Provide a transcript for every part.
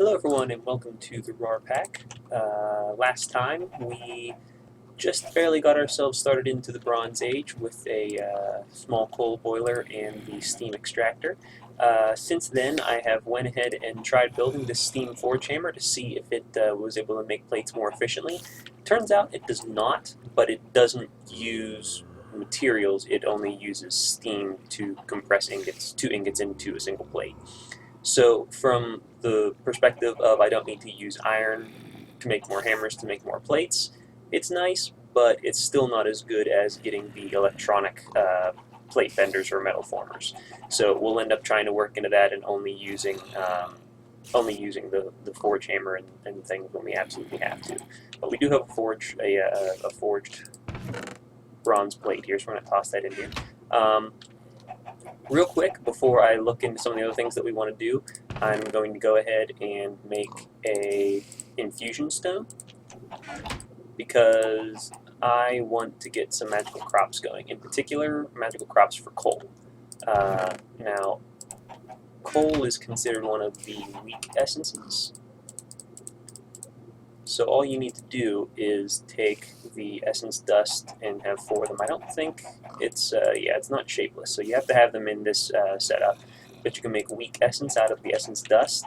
Hello everyone and welcome to the Rarpack. Last time we just barely got ourselves started into the Bronze Age with a small coal boiler and the steam extractor. Since then I have went ahead and tried building this steam forge hammer to see if it was able to make plates more efficiently. Turns out it does not, but it doesn't use materials, it only uses steam to compress two ingots into a single plate. So from the perspective of I don't need to use iron to make more hammers to make more plates, it's nice, but it's still not as good as getting the electronic plate benders or metal formers. So we'll end up trying to work into that and only using the forge hammer and things when we absolutely have to. But we do have a forged bronze plate here, so we're going to toss that in here. Real quick, before I look into some of the other things that we want to do, I'm going to go ahead and make a infusion stone because I want to get some magical crops going. In particular, magical crops for coal. Now, coal is considered one of the weak essences. So all you need to do is take the essence dust and have 4 of them. I don't think it's, it's not shapeless, so you have to have them in this setup. But you can make weak essence out of the essence dust.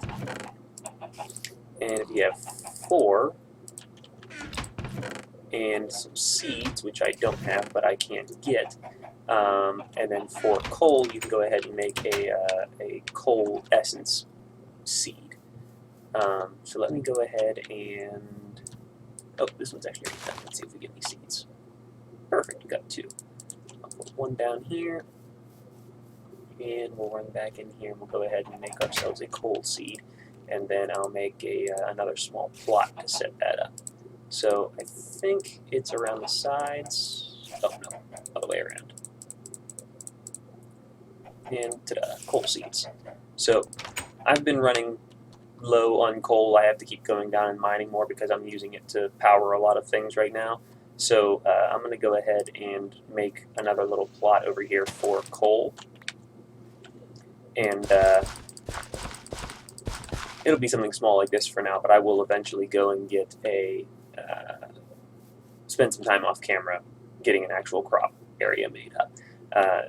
And if you have 4, and some seeds, which I don't have but I can't get, and then for coal, you can go ahead and make a coal essence seed. So let me go ahead and... Oh, this one's actually already done. Let's see if we get any seeds. Perfect, we got 2. I'll put 1 down here, and we'll run back in here, and we'll go ahead and make ourselves a coal seed, and then I'll make another small plot to set that up. So I think it's around the sides. Oh no, other way around. And ta-da, coal seeds. So I've been running low on coal. I have to keep going down and mining more because I'm using it to power a lot of things right now. So I'm going to go ahead and make another little plot over here for coal. And it'll be something small like this for now, but I will eventually go and get spend some time off camera getting an actual crop area made up.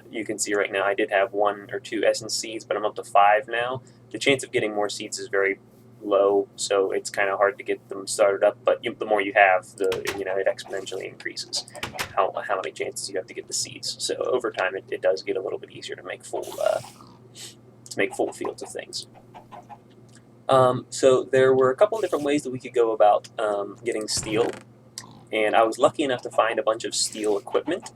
You can see right now I did have 1 or 2 essence seeds, but I'm up to 5 now. The chance of getting more seeds is very low, so it's kind of hard to get them started up, but the more you have, it exponentially increases how many chances you have to get the seeds. So over time it does get a little bit easier to make full fields of things. So there were a couple of different ways that we could go about getting steel, and I was lucky enough to find a bunch of steel equipment.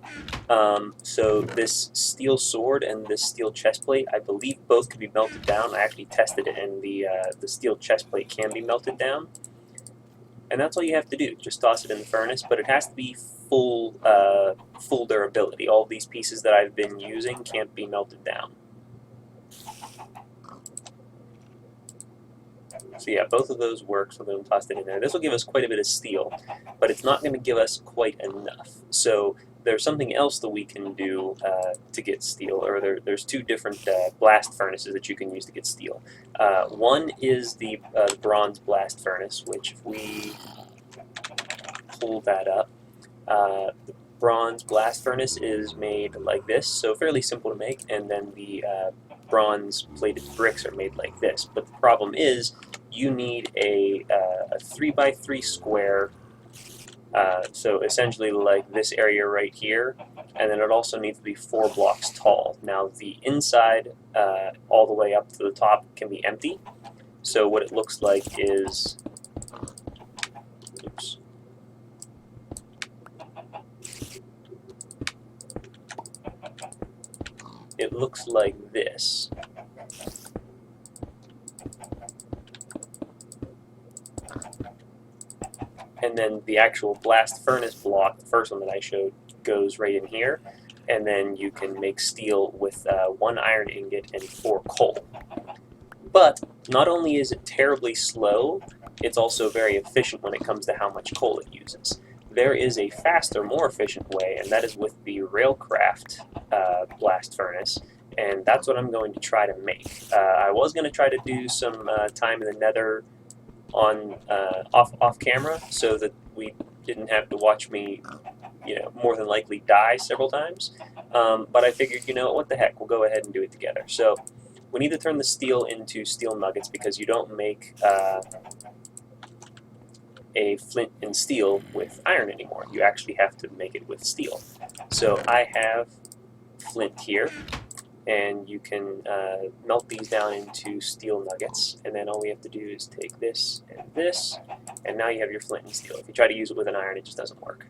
So this steel sword and this steel chestplate, I believe both could be melted down. I actually tested it, and the steel chestplate can be melted down. And that's all you have to do, just toss it in the furnace, but it has to be full durability. All these pieces that I've been using can't be melted down. So yeah, both of those work, so then toss it in there. This will give us quite a bit of steel, but it's not going to give us quite enough. So there's something else that we can do to get steel, or there's 2 different blast furnaces that you can use to get steel. One is the bronze blast furnace, which if we pull that up, the bronze blast furnace is made like this, so fairly simple to make, and then the bronze plated bricks are made like this. But the problem is you need a 3x3 square, so essentially like this area right here, and then it also needs to be 4 blocks tall. Now the inside all the way up to the top can be empty, so what it looks like is, oops, it looks like this. And then the actual blast furnace block, the first one that I showed, goes right in here. And then you can make steel with 1 iron ingot and 4 coal. But not only is it terribly slow, it's also very efficient when it comes to how much coal it uses. There is a faster, more efficient way, and that is with the Railcraft Blast Furnace. And that's what I'm going to try to make. I was going to try to do some time in the nether on off camera so that we didn't have to watch me, more than likely die several times. But I figured, what the heck, we'll go ahead and do it together. So we need to turn the steel into steel nuggets because you don't make a flint and steel with iron anymore. You actually have to make it with steel. So I have flint here, and you can melt these down into steel nuggets, and then all we have to do is take this, and now you have your flint and steel. If you try to use it with an iron, it just doesn't work.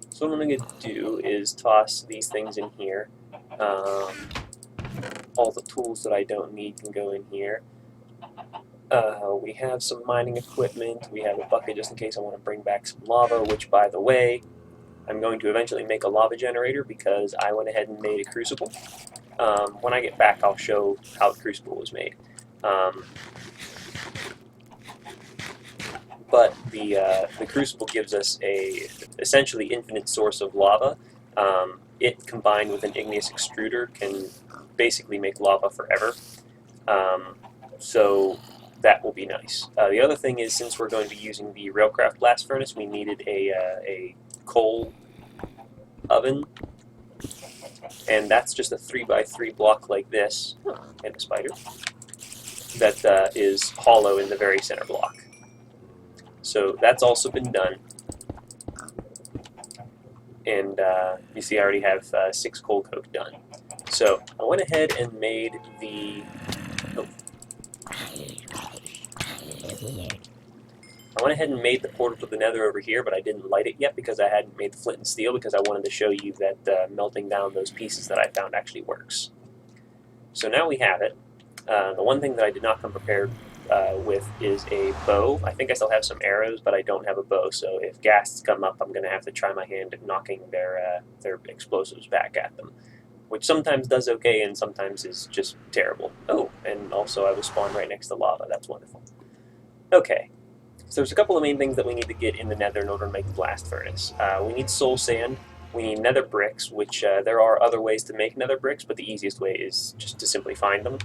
So what I'm going to do is toss these things in here. All the tools that I don't need can go in here. We have some mining equipment. We have a bucket just in case I want to bring back some lava, which, by the way, I'm going to eventually make a lava generator because I went ahead and made a crucible. When I get back, I'll show how the crucible was made. But the crucible gives us a essentially infinite source of lava. It, combined with an igneous extruder, can basically make lava forever. So that will be nice. The other thing is, since we're going to be using the Railcraft Blast Furnace, we needed a coal oven, and that's just a 3x3 block like this, and a spider, that is hollow in the very center block. So that's also been done, and you see I already have 6 coal coke done. So I went ahead and made the... I went ahead and made the portal to the nether over here, but I didn't light it yet because I hadn't made the flint and steel, because I wanted to show you that melting down those pieces that I found actually works. So now we have it. The one thing that I did not come prepared with is a bow. I think I still have some arrows, but I don't have a bow, so if ghasts come up, I'm going to have to try my hand at knocking their explosives back at them, which sometimes does okay and sometimes is just terrible. Oh, and also I was spawned right next to lava. That's wonderful. Okay. So there's a couple of main things that we need to get in the nether in order to make the blast furnace. We need soul sand, we need nether bricks, which there are other ways to make nether bricks, but the easiest way is just to simply find them.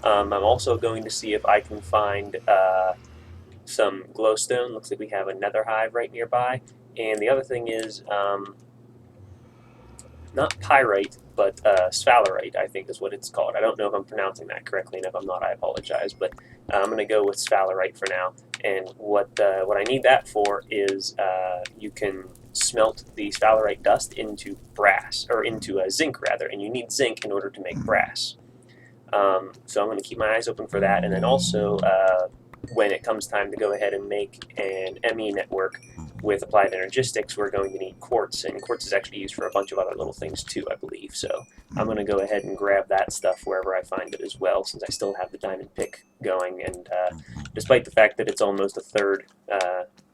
I'm also going to see if I can find some glowstone. Looks like we have a nether hive right nearby. And the other thing is, not pyrite, but sphalerite, I think is what it's called. I don't know if I'm pronouncing that correctly, and if I'm not, I apologize, but I'm going to go with sphalerite for now. And what I need that for is you can smelt the sphalerite dust into brass, or into zinc rather, and you need zinc in order to make brass. So I'm going to keep my eyes open for that, and then also when it comes time to go ahead and make an ME network with applied energistics, we're going to need quartz, and quartz is actually used for a bunch of other little things too, I believe. So I'm going to go ahead and grab that stuff wherever I find it as well, since I still have the diamond pick going, and despite the fact that it's almost a third,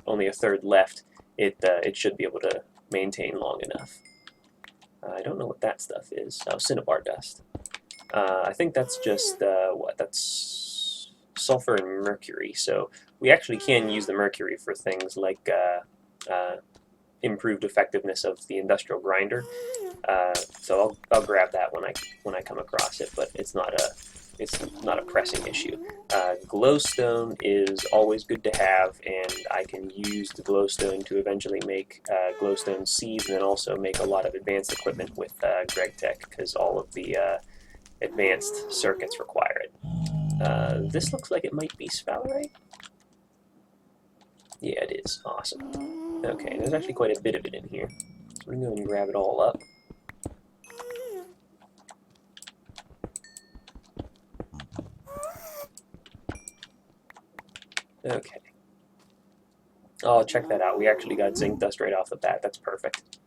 only a third left, it should be able to maintain long enough. I don't know what that stuff is. Oh, cinnabar dust. I think that's just, that's sulfur and mercury, so we actually can use the mercury for things like improved effectiveness of the industrial grinder. So I'll grab that when I come across it, but it's not a pressing issue. Glowstone is always good to have, and I can use the glowstone to eventually make glowstone seeds, and then also make a lot of advanced equipment with GregTech, because all of the advanced circuits require it. This looks like it might be sphalerite. Yeah, it is. Awesome. Okay, there's actually quite a bit of it in here. So we're going to go and grab it all up. Okay. Oh, check that out. We actually got zinc dust right off the bat. That's perfect.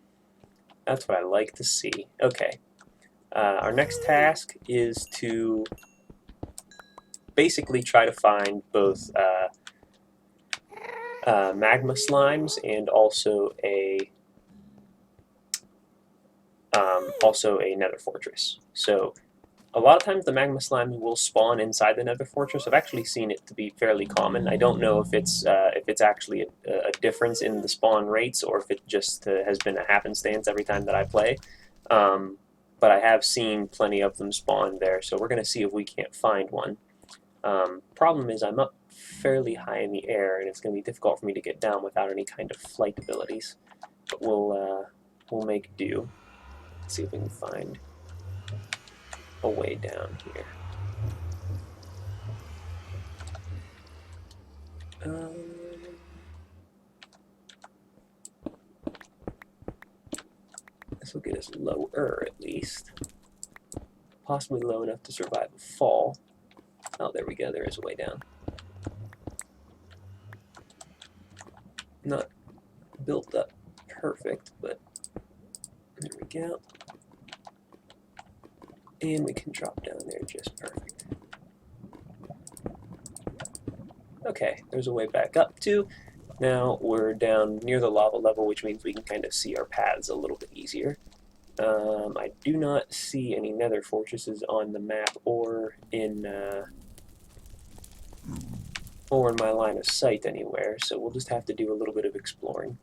That's what I like to see. Okay. Our next task is to basically try to find both magma slimes and also a nether fortress. So a lot of times the magma slimes will spawn inside the nether fortress. I've actually seen it to be fairly common. I don't know if it's actually a difference in the spawn rates, or if it just has been a happenstance every time that I play. But I have seen plenty of them spawn there, so we're going to see if we can't find one. Problem is I'm up fairly high in the air, and it's going to be difficult for me to get down without any kind of flight abilities. But we'll make do. Let's see if we can find a way down here. This will get us lower, at least. Possibly low enough to survive a fall. Oh, there we go. There is a way down. Not built up perfect, but there we go. And we can drop down there just perfect. Okay, there's a way back up too. Now we're down near the lava level, which means we can kind of see our paths a little bit easier. I do not see any nether fortresses on the map or in my line of sight anywhere, so we'll just have to do a little bit of exploring.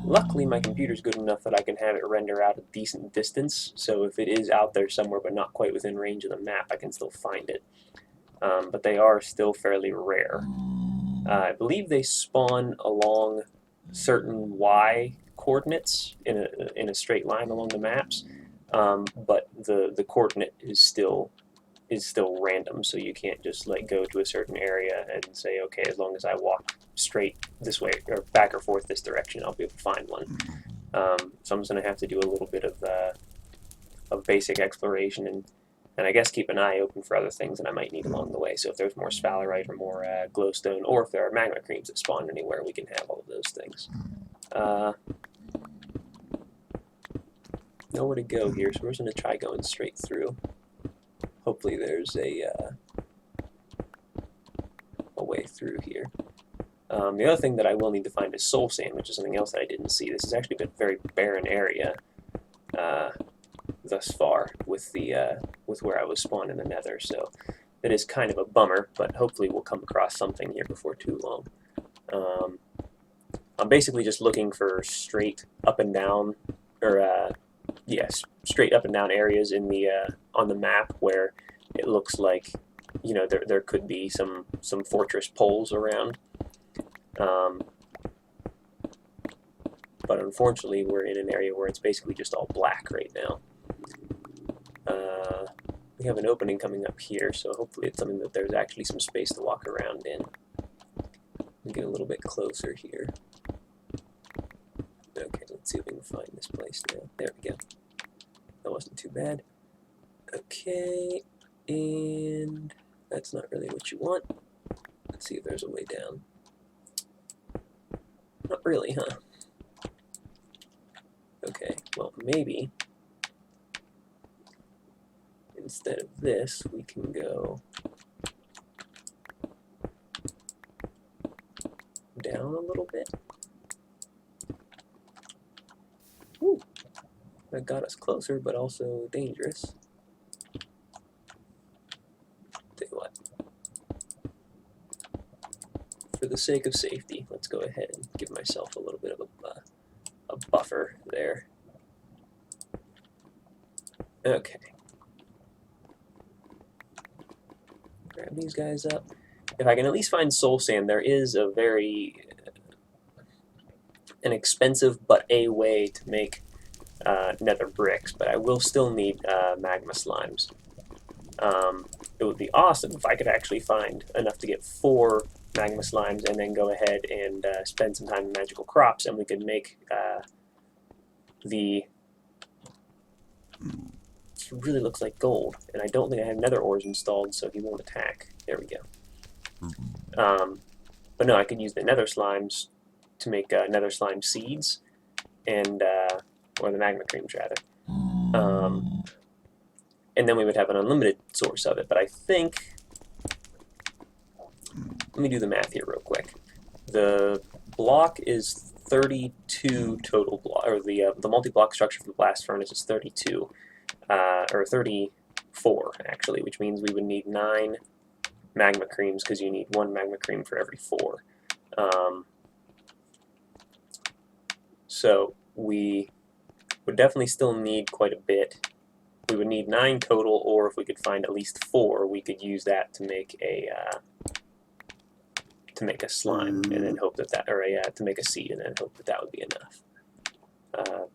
Luckily, my computer's good enough that I can have it render out a decent distance, so if it is out there somewhere but not quite within range of the map, I can still find it. But they are still fairly rare. I believe they spawn along certain Y coordinates in a straight line along the maps, but the coordinate is still random, so you can't just like go to a certain area and say, okay, as long as I walk straight this way or back or forth this direction, I'll be able to find one. So I'm just going to have to do a little bit of basic exploration and I guess keep an eye open for other things that I might need along the way. So if there's more sphalerite or more glowstone, or if there are magma creams that spawn anywhere, we can have all of those things. Nowhere to go here, so we're just going to try going straight through. Hopefully there's a way through here. The other thing that I will need to find is soul sand, which is something else that I didn't see. This has actually been a very barren area thus far with where I was spawned in the nether, so it is kind of a bummer, but hopefully we'll come across something here before too long. I'm basically just looking for straight up and down, or yes, straight up and down areas in the on the map where it looks like, you know, there could be some fortress poles around. But unfortunately, we're in an area where it's basically just all black right now. We have an opening coming up here, so hopefully it's something that there's actually some space to walk around in. We'll get a little bit closer here. Okay, let's see if we can find this place now. There we go. That wasn't too bad. Okay, and that's not really what you want. Let's see if there's a way down. Not really, huh? Okay, well, maybe instead of this, we can go down a little bit. Ooh, that got us closer, but also dangerous. Tell you what, for the sake of safety, let's go ahead and give myself a little bit of a buffer there. Okay. Grab these guys up. If I can at least find soul sand, there is a very inexpensive but a way to make nether bricks, but I will still need magma slimes. It would be awesome if I could actually find enough to get 4 magma slimes and then go ahead and spend some time in magical crops, and we could make it really looks like gold, and I don't think I have nether ores installed, so he won't attack. There we go. But no, I could use the nether slimes to make nether slime seeds, and or the magma creams rather. And then we would have an unlimited source of it. But I think, let me do the math here real quick. The block is 32 total block, or the multi-block structure for the blast furnace is 32, or 34 actually, which means we would need 9 magma creams because you need 1 magma cream for every 4. So we would definitely still need quite a bit We would need 9 total, or if we could find at least 4, we could use that to make a slime, and then hope that to make a seed, and then hope that that would be enough.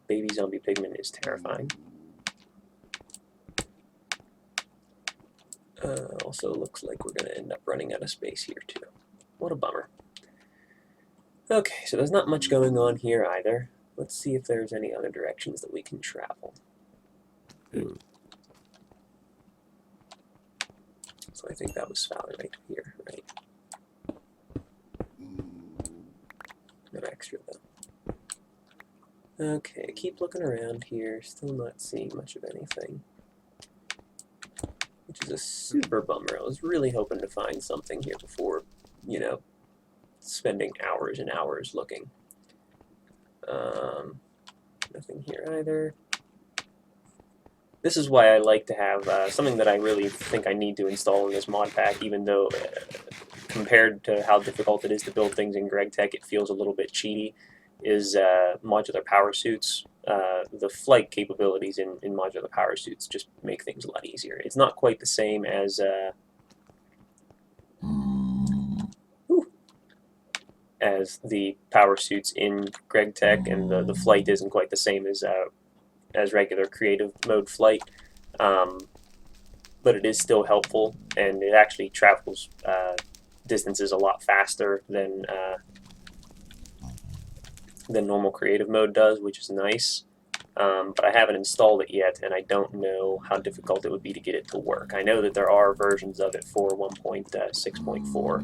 Baby zombie pigment is terrifying. Also looks like we're going to end up running out of space here too. What a bummer. Okay, so there's not much going on here either. Let's see if there's any other directions that we can travel. So I think that was Fowler right here, right? No extra though. Okay, keep looking around here, still not seeing much of anything. Which is a super bummer. I was really hoping to find something here before, you know, spending hours and hours looking. Nothing here either. This is why I like to have something that I really think I need to install in this mod pack, even though compared to how difficult it is to build things in GregTech, it feels a little bit cheaty, is modular power suits. The flight capabilities in modular power suits just make things a lot easier. It's not quite the same as the power suits in GregTech, and the flight isn't quite the same as regular creative mode flight, but it is still helpful, and it actually travels distances a lot faster than normal creative mode does, which is nice. But I haven't installed it yet, and I don't know how difficult it would be to get it to work. I know that there are versions of it for 1.6.4, or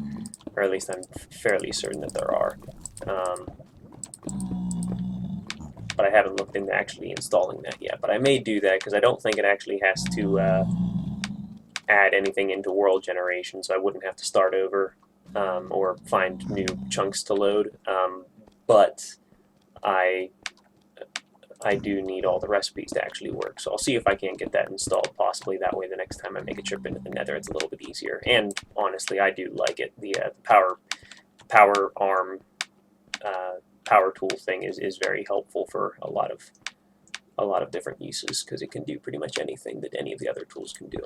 at least I'm fairly certain that there are. But I haven't looked into actually installing that yet. But I may do that, because I don't think it actually has to add anything into world generation, so I wouldn't have to start over or find new chunks to load. But I do need all the recipes to actually work, so I'll see if I can't get that installed, possibly. That way the next time I make a trip into the nether, it's a little bit easier. And honestly, I do like it. The power arm power tool thing is very helpful for a lot of different uses, because it can do pretty much anything that any of the other tools can do.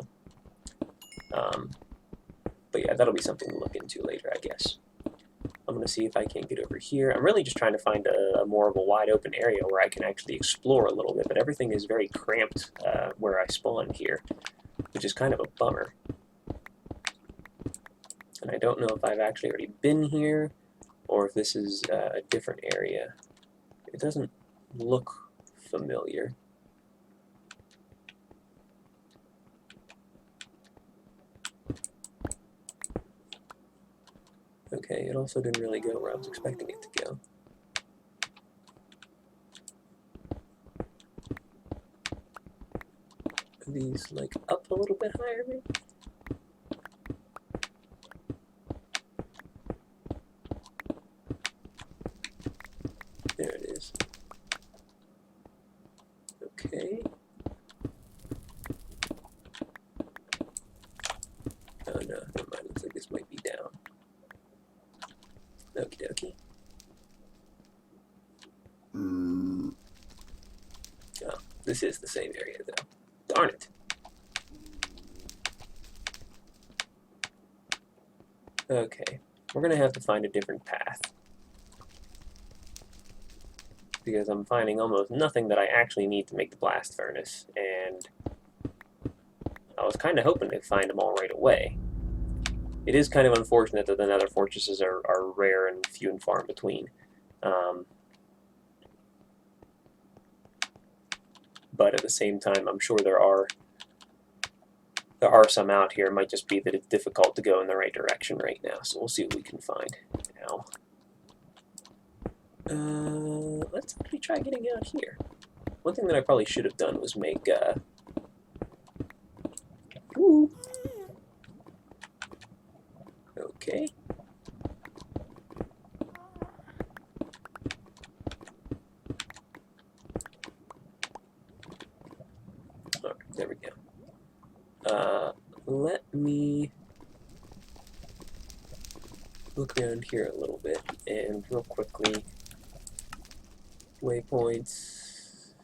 But yeah, that'll be something to look into later, I guess. I'm going to see if I can't get over here. I'm really just trying to find a more of a wide open area where I can actually explore a little bit, but everything is very cramped where I spawned here, which is kind of a bummer. And I don't know if I've actually already been here, or if this is a different area. It doesn't look familiar. Okay, it also didn't really go where I was expecting it to go. Are these, like, up a little bit higher, maybe? There it is. Okay. Oh no, never mind. Looks like this might be down. Okie dokie. Oh, this is the same area though. Darn it. Okay, we're gonna have to find a different path, because I'm finding almost nothing that I actually need to make the blast furnace, and I was kind of hoping to find them all right away. It is kind of unfortunate that the nether fortresses are rare and few and far in between. But at the same time, I'm sure there are some out here. It might just be that it's difficult to go in the right direction right now, so we'll see what we can find now. Let's actually try getting out here. One thing that I probably should have done was make ooh. Okay. Alright, there we go. Let me look around here a little bit, and real quickly, waypoints.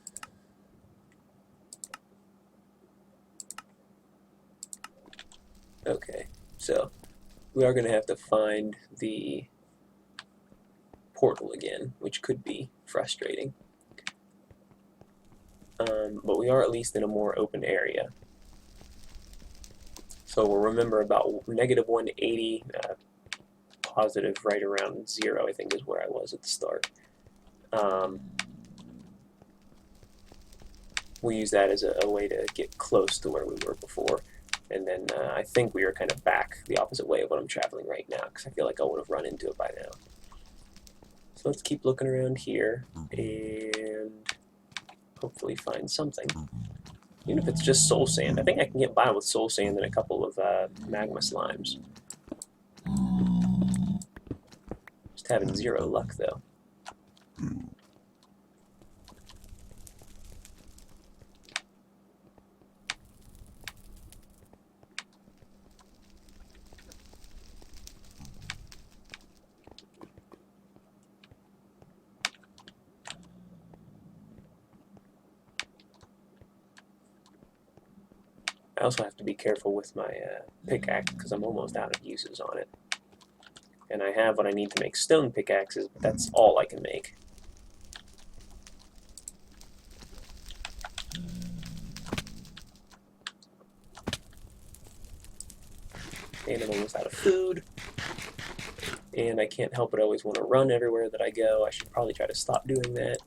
Okay, so we are going to have to find the portal again, which could be frustrating. But we are at least in a more open area. So we'll remember about negative 180, positive right around 0, I think is where I was at the start. We'll use that as a way to get close to where we were before. And then I think we are kind of back the opposite way of what I'm traveling right now, because I feel like I would have run into it by now. So let's keep looking around here and hopefully find something. Even if it's just soul sand. I think I can get by with soul sand and a couple of magma slimes. Just having 0 luck, though. I also have to be careful with my pickaxe because I'm almost out of uses on it. And I have what I need to make stone pickaxes, but that's all I can make. And I'm almost out of food. And I can't help but always want to run everywhere that I go. I should probably try to stop doing that.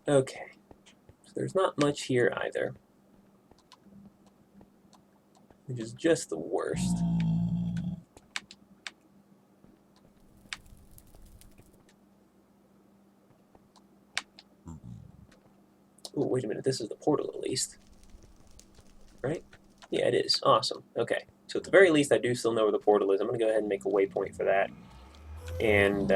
Okay, so there's not much here either, which is just the worst. Oh, wait a minute, this is the portal at least, right? Yeah, it is. Awesome. Okay, so at the very least I do still know where the portal is. I'm going to go ahead and make a waypoint for that. And,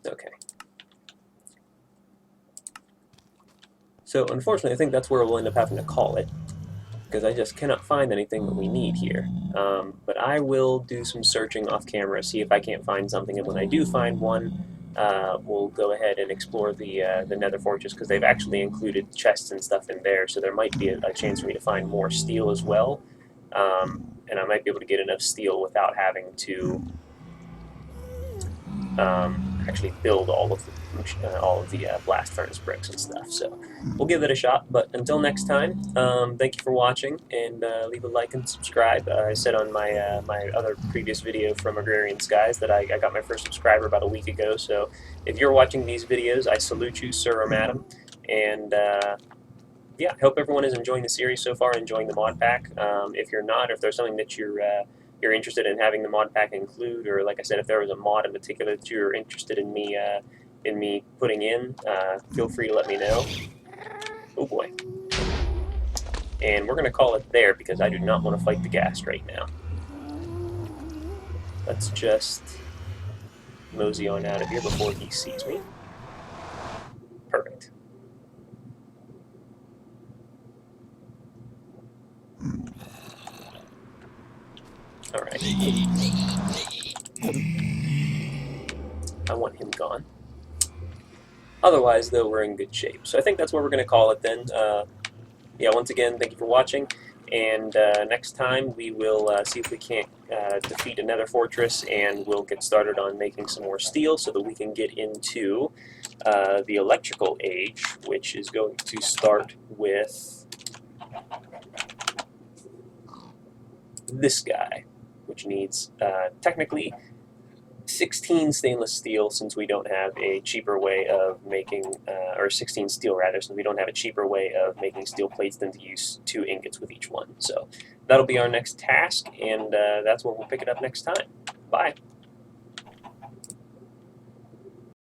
okay. So unfortunately, I think that's where we'll end up having to call it, because I just cannot find anything that we need here. But I will do some searching off camera, see if I can't find something, and when I do find one, we'll go ahead and explore the nether fortress, because they've actually included chests and stuff in there, so there might be a chance for me to find more steel as well, and I might be able to get enough steel without having to actually build all of the blast furnace bricks and stuff. So we'll give it a shot. But until next time, thank you for watching, and leave a like and subscribe. I said on my my other previous video from Agrarian Skies that I got my first subscriber about a week ago. So if you're watching these videos, I salute you, sir or madam. And yeah, I hope everyone is enjoying the series so far, enjoying the mod pack. If you're not, or if there's something that you're interested in having the mod pack include, or like I said, if there was a mod in particular that you're interested in me putting in, feel free to let me know. Oh boy. And we're going to call it there because I do not want to fight the ghast right now. Let's just mosey on out of here before he sees me. Perfect. Alright. I want him gone. Otherwise, though, we're in good shape. So I think that's what we're going to call it then. Yeah, once again, thank you for watching. And next time, we will see if we can't defeat another fortress, and we'll get started on making some more steel so that we can get into the electrical age, which is going to start with this guy, which needs technically 16 stainless steel, since we don't have a cheaper way of making, or 16 steel rather, since we don't have a cheaper way of making steel plates than to use 2 ingots with each one. So that'll be our next task, and that's where we'll pick it up next time. Bye.